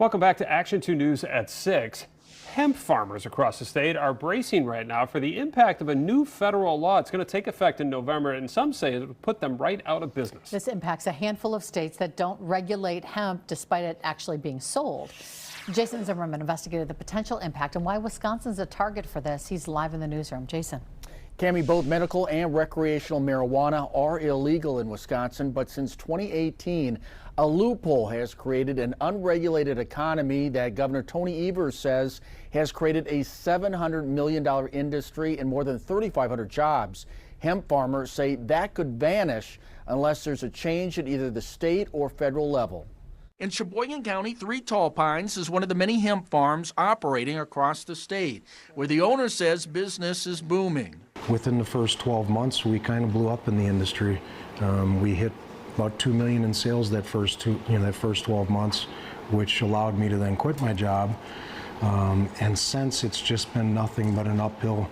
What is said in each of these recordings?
Welcome back to Action 2 News at 6. Hemp farmers across the state are bracing right now for the impact of a new federal law. It's going to take effect in November, and some say it will put them right out of business. This impacts a handful of states that don't regulate hemp despite it actually being sold. Jason Zimmerman investigated the potential impact and why Wisconsin's a target for this. He's live in the newsroom. Jason. Cammie, both medical and recreational marijuana are illegal in Wisconsin, but since 2018, a loophole has created an unregulated economy that Governor Tony Evers says has created a $700 million industry and more than 3,500 jobs. Hemp farmers say that could vanish unless there's a change at either the state or federal level. In Sheboygan County, Three Tall Pines is one of the many hemp farms operating across the state, where the owner says business is booming. Within the first 12 months, we kind of blew up in the industry. We hit about $2 million in sales that first 12 months, which allowed me to then quit my job. And since, it's just been nothing but an uphill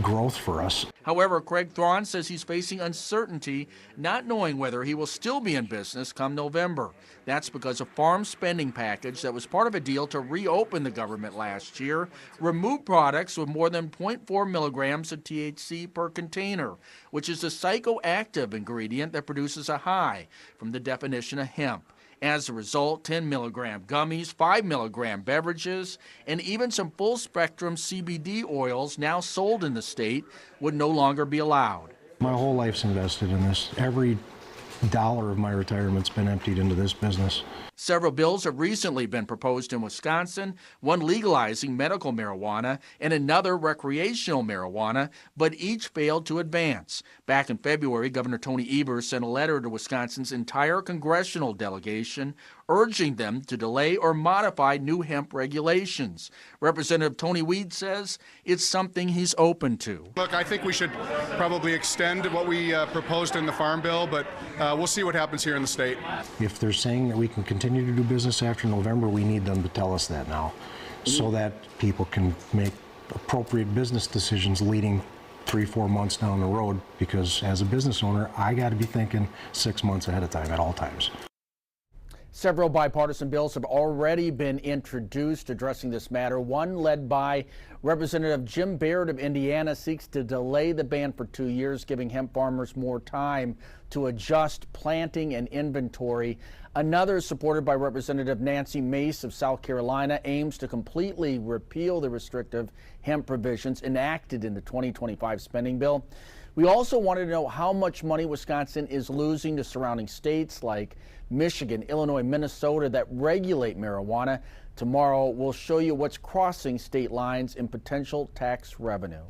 growth for us. However, Craig Thrawn says he's facing uncertainty, not knowing whether he will still be in business come November. That's because a farm spending package that was part of a deal to reopen the government last year removed products with more than 0.4 milligrams of THC per container, which is a psychoactive ingredient that produces a high from the definition of hemp. As a result, 10 milligram gummies, 5 milligram beverages, and even some full spectrum CBD oils now sold in the state would no longer be allowed. My whole life's invested in this. Every dollar of my retirement's been emptied into this business. Several bills have recently been proposed in Wisconsin, one legalizing medical marijuana and another recreational marijuana, but each failed to advance. Back in February, Governor Tony Evers sent a letter to Wisconsin's entire congressional delegation urging them to delay or modify new hemp regulations. Representative Tony Weed says it's something he's open to. Look, I think we should probably extend what we proposed in the Farm Bill, but we'll see what happens here in the state. If they're saying that we can continue to do business after November, we need them to tell us that now, so that people can make appropriate business decisions leading 3-4 months down the road, because as a business owner, I got to be thinking 6 months ahead of time at all times. Several bipartisan bills have already been introduced addressing this matter. One led by Representative Jim Baird of Indiana seeks to delay the ban for 2 years, giving hemp farmers more time to adjust planting and inventory. Another, supported by Representative Nancy Mace of South Carolina, aims to completely repeal the restrictive hemp provisions enacted in the 2025 spending bill. We also wanted to know how much money Wisconsin is losing to surrounding states like Michigan, Illinois, Minnesota that regulate marijuana. Tomorrow, we'll show you what's crossing state lines in potential tax revenue.